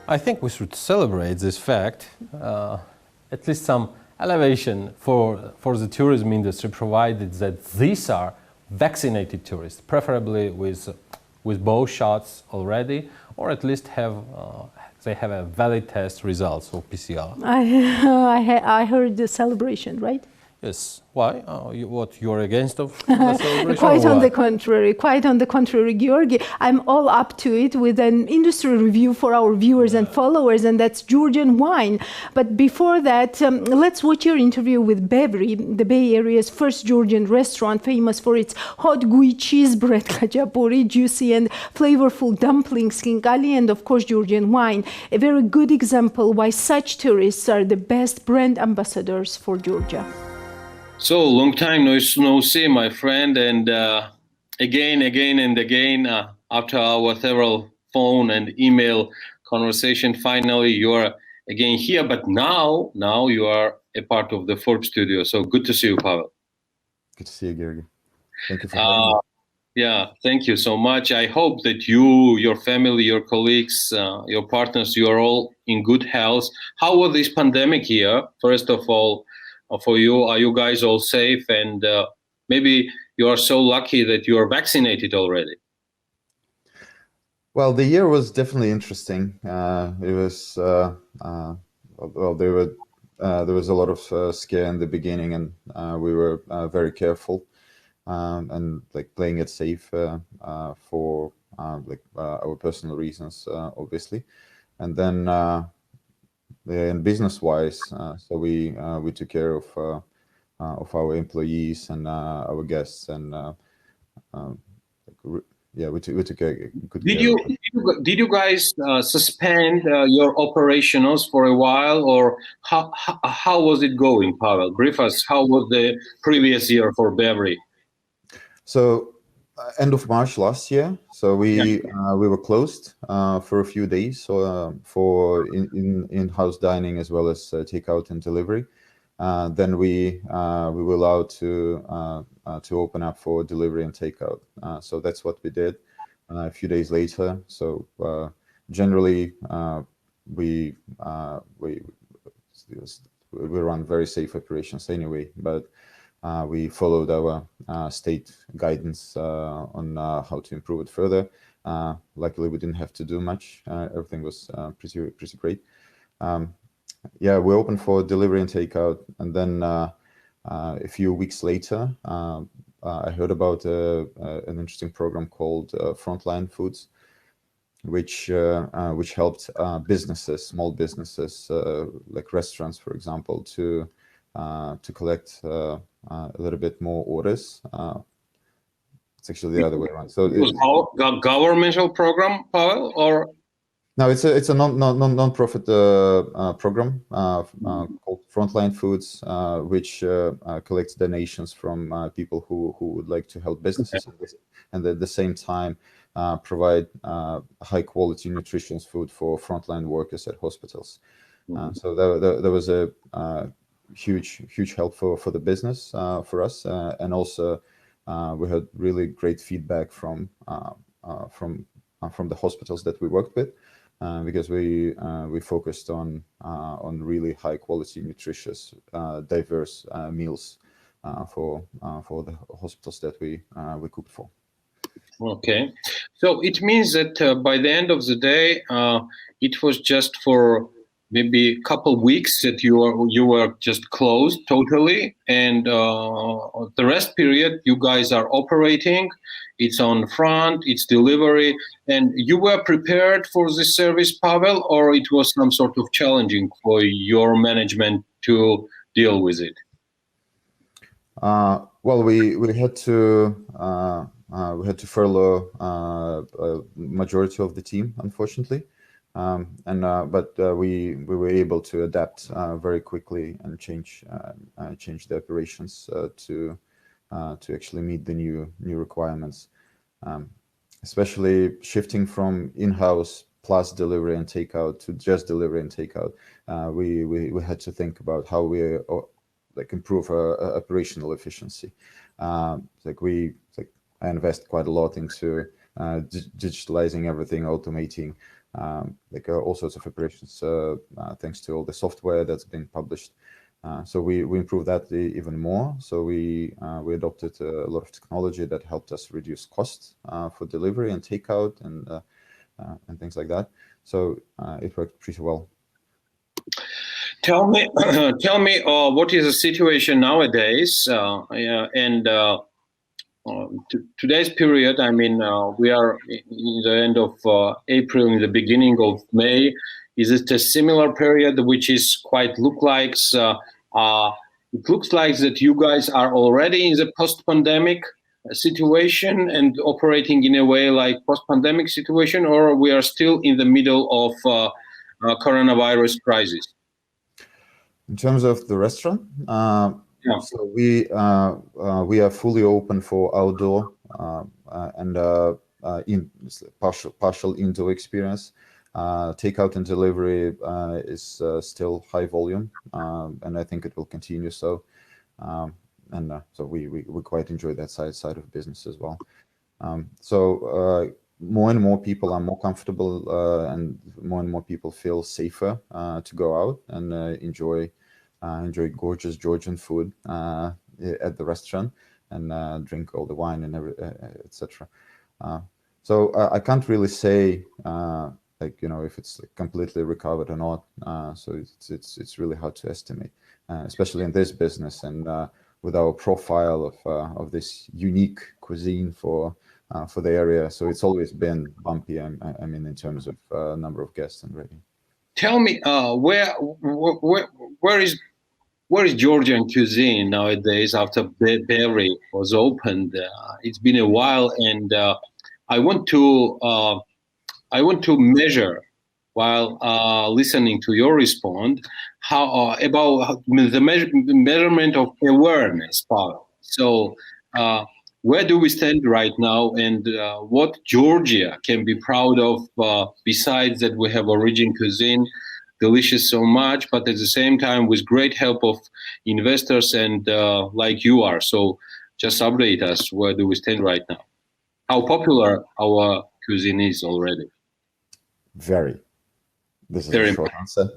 I think we should celebrate this fact, at least some elevation for the tourism industry, provided that these are vaccinated tourists, preferably with both shots already, or at least they have a valid test results of PCR. I heard the celebration, right? Yes. Why? You're against of the celebration? Quite on the contrary, Georgi. I'm all up to it with an industry review for our viewers and followers, and that's Georgian wine. But before that, let's watch your interview with Bevri, the Bay Area's first Georgian restaurant, famous for its hot gooey cheese bread, khachapuri, juicy and flavorful dumplings, kinkali, and of course Georgian wine. A very good example why such tourists are the best brand ambassadors for Georgia. So, long time no see, my friend, and again and again, after our several phone and email conversation, finally you are again here, but now you are a part of the Forbes studio, so good to see you, Pavel. Good to see you, Georgi. Thank you for having me. Yeah, thank you so much. I hope that you, your family, your colleagues, your partners, you are all in good health. How was this pandemic here? First of all, for you, are you guys all safe? And maybe you are so lucky that you are vaccinated already. Well, the year was definitely interesting. It was well, there was a lot of scare in the beginning, and we were very careful and like playing it safe for our personal reasons, obviously, and then. And business-wise, so we took care of our employees and our guests, and we took a good care. Did you guys suspend your operations for a while, or how was it going, Pavel? Brief us. How was the previous year for Bevri? So. End of March last year, so we were closed for a few days for in-house dining as well as takeout and delivery. Then we were allowed to open up for delivery and takeout. So that's what we did a few days later. So generally we run very safe operations anyway, but. We followed our state guidance on how to improve it further. Luckily, we didn't have to do much. Everything was pretty great. We opened for delivery and takeout, and then a few weeks later, I heard about an interesting program called Frontline Foods, which helped businesses, small businesses like restaurants, for example, to collect a little bit more orders. It's actually the other way around. So it was a governmental program, Pavel, or no? It's a non-profit program called Frontline Foods, which collects donations from people who would like to help businesses, and at the same time provide high quality nutritious food for frontline workers at hospitals. So there was a huge help for the business for us, and also we had really great feedback from the hospitals that we worked with, because we focused on really high quality, nutritious, diverse meals for the hospitals that we cooked for. Okay, so it means that by the end of the day, it was just for maybe a couple weeks that you were just closed totally, and the rest period you guys are operating. It's on front, it's delivery, and you were prepared for this service, Pavel, or it was some sort of challenging for your management to deal with it? Well, we had to furlough a majority of the team, unfortunately. But we were able to adapt very quickly and change the operations to actually meet the new requirements, especially shifting from in-house plus delivery and takeout to just delivery and takeout. We had to think about how we improve our operational efficiency. I invest quite a lot into digitalizing everything, automating like all sorts of operations, thanks to all the software that's been published. So we improved that even more. So we adopted a lot of technology that helped us reduce costs for delivery and takeout and things like that. So it worked pretty well. Tell me, what is the situation nowadays? Today's period. I mean, we are in the end of April, in the beginning of May. Is it a similar period, which is quite it looks like that you guys are already in the post-pandemic situation and operating in a way like post-pandemic situation, or we are still in the middle of coronavirus crisis? In terms of the restaurant, so we are fully open for outdoor and in partial indoor experience. Takeout and delivery is still high volume, and I think it will continue so. So we quite enjoy that side of business as well. So more and more people are more comfortable, and more people feel safer to go out and enjoy gorgeous Georgian food at the restaurant and drink all the wine and etc. So I can't really say like, you know, if it's completely recovered or not. So it's really hard to estimate, especially in this business and with our profile of this unique cuisine for the area. So it's always been bumpy. I mean, in terms of number of guests and rating. Tell me, where is Georgian cuisine nowadays after Bevri was opened? It's been a while, and I want to measure while listening to your response how about the measurement of awareness, Pavel. So where do we stand right now, and what Georgia can be proud of besides that we have origin cuisine, delicious so much, but at the same time with great help of investors and like you are. So just update us, where do we stand right now? How popular our cuisine is already? Very. This is Very a short answer.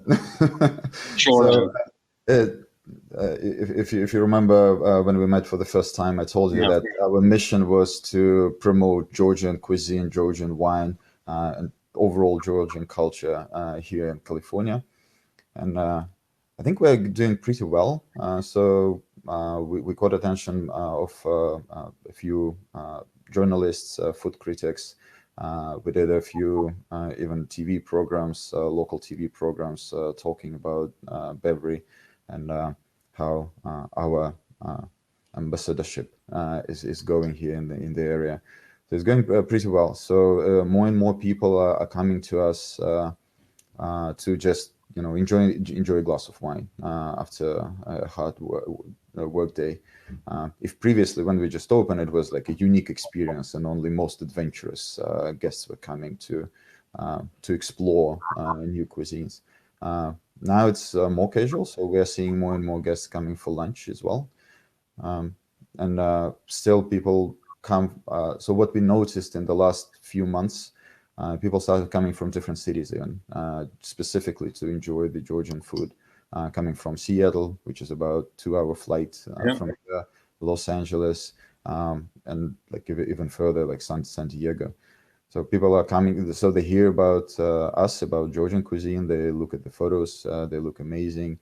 Sure. So, if you remember when we met for the first time, I told you that our mission was to promote Georgian cuisine, Georgian wine, and overall Georgian culture here in California. And I think we're doing pretty well. So we caught attention of a few journalists, food critics. We did a few even TV programs, local TV programs, talking about Bevri and how our ambassadorship is going here in the area. So it's going pretty well. So more and more people are coming to us to just, you know, enjoy a glass of wine after a hard work day. If previously, when we just opened, it was like a unique experience and only most adventurous guests were coming to explore new cuisines. Now it's more casual, so we are seeing more and more guests coming for lunch as well. And still people come. So what we noticed in the last few months, people started coming from different cities even, specifically to enjoy the Georgian food, coming from Seattle, which is about 2-hour flight from Los Angeles, and like even further, like San Diego. So people are coming, so they hear about us, about Georgian cuisine, they look at the photos, they look amazing.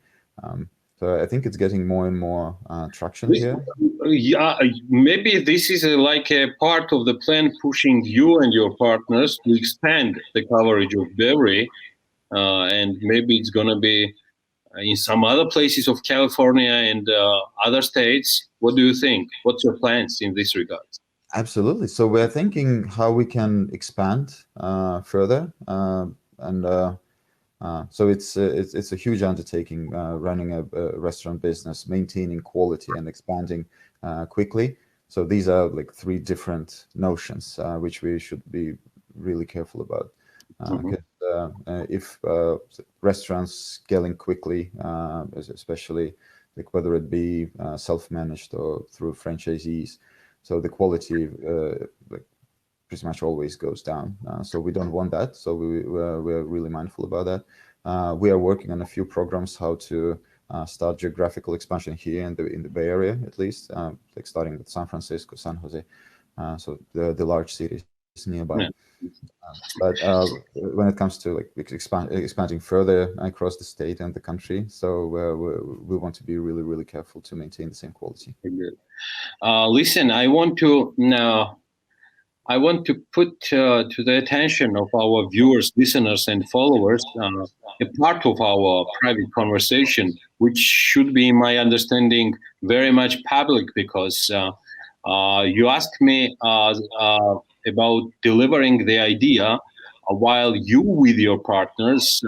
So I think it's getting more and more traction here. Yeah, maybe this is like a part of the plan pushing you and your partners to expand the coverage of Bevri, and maybe it's going to be in some other places of California and other states. What do you think? What's your plans in this regard? Absolutely. So we're thinking how we can expand further, so it's a huge undertaking, running a restaurant business, maintaining quality and expanding quickly. So these are like 3 different notions which we should be really careful about. If restaurants scaling quickly, especially like whether it be self-managed or through franchisees, so the quality like pretty much always goes down. So we don't want that. So we're really mindful about that. We are working on a few programs how to start geographical expansion here in the Bay Area, at least, like starting with San Francisco, San Jose, so the large cities nearby. Yeah. But when it comes to like expanding further across the state and the country, so we want to be really, really careful to maintain the same quality. Listen, I want to put to the attention of our viewers, listeners, and followers a part of our private conversation, which should be, in my understanding, very much public, because you asked me about delivering the idea while you with your partners,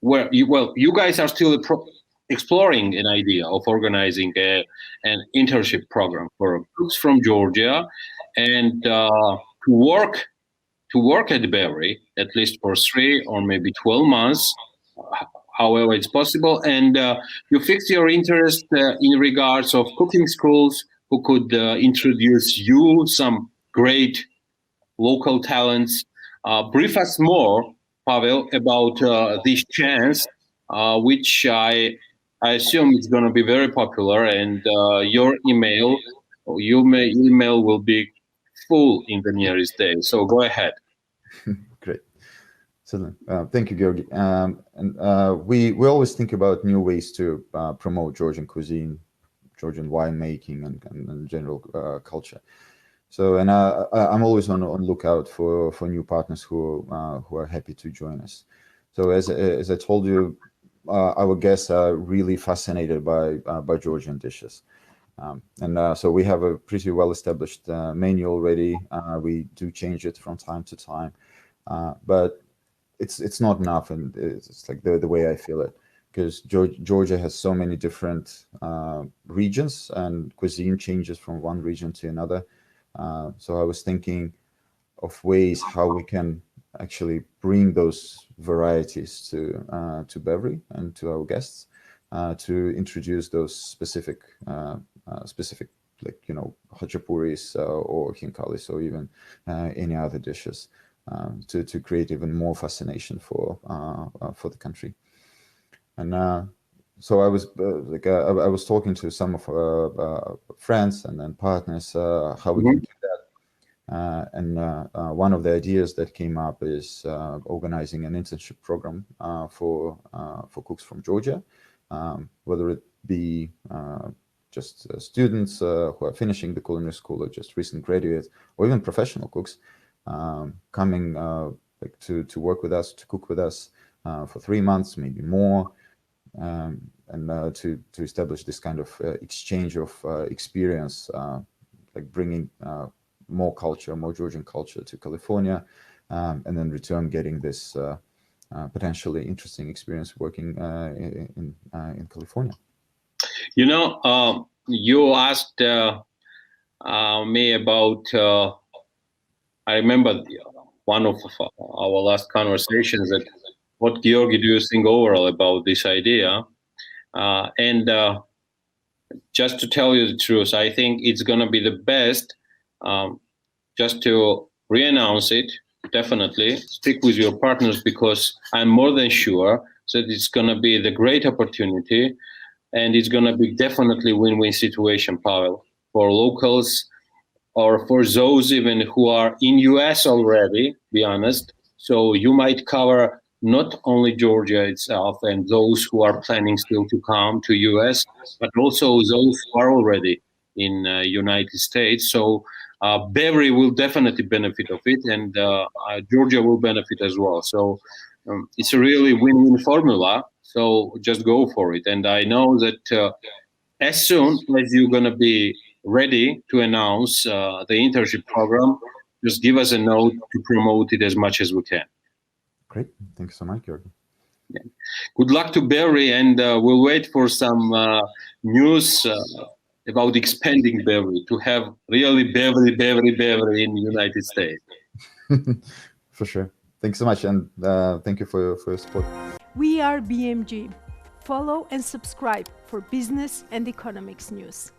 you guys are still exploring an idea of organizing an internship program for cooks from Georgia, and to work at Bevri at least for 3 or maybe 12 months, however it's possible. And you fix your interest in regards of cooking schools who could introduce you some great local talents. Brief us more, Pavel, about this chance, which I assume is going to be very popular, and your email will be full in the nearest day. So go ahead. Great. So thank you, Georgi. And we always think about new ways to promote Georgian cuisine, Georgian winemaking, and general culture. So, and I'm always on lookout for new partners who are happy to join us. So, as I told you, our guests are really fascinated by Georgian dishes, and so we have a pretty well-established menu already. We do change it from time to time, but it's not enough, and it's like the way I feel it, because Georgia has so many different regions, and cuisine changes from one region to another. So I was thinking of ways how we can actually bring those varieties to Bevri and to our guests, to introduce those specific like, you know, hachapuris or hinkalis, or even any other dishes, to create even more fascination for the country. And so I was I was talking to some of friends and then partners how we can do that. And one of the ideas that came up is organizing an internship program for cooks from Georgia, whether it be just students who are finishing the culinary school, or just recent graduates, or even professional cooks coming like to work with us, to cook with us for 3 months, maybe more. And to establish this kind of exchange of experience, like bringing more culture, more Georgian culture to California, and then return getting this potentially interesting experience working in California. You know, you asked me about, I remember one of our last conversations, that what, Georgi, do you think overall about this idea? And just to tell you the truth, I think it's going to be the best just to re-announce it. Definitely speak with your partners, because I'm more than sure that it's going to be the great opportunity, and it's going to be definitely win-win situation, Pavel, for locals, or for those even who are in US already, be honest. So you might cover not only Georgia itself and those who are planning still to come to US, but also those who are already in United States. So Bevri will definitely benefit of it, and Georgia will benefit as well. So it's a really win-win formula. So just go for it. And I know that as soon as you're going to be ready to announce the internship program, just give us a note to promote it as much as we can. Great. Thanks so much, Georgi. Yeah. Good luck to Bevri, and we'll wait for some news about expanding Bevri, to have really Bevri in the United States. For sure. Thanks so much, and thank you for your support. We are BMG. Follow and subscribe for business and economics news.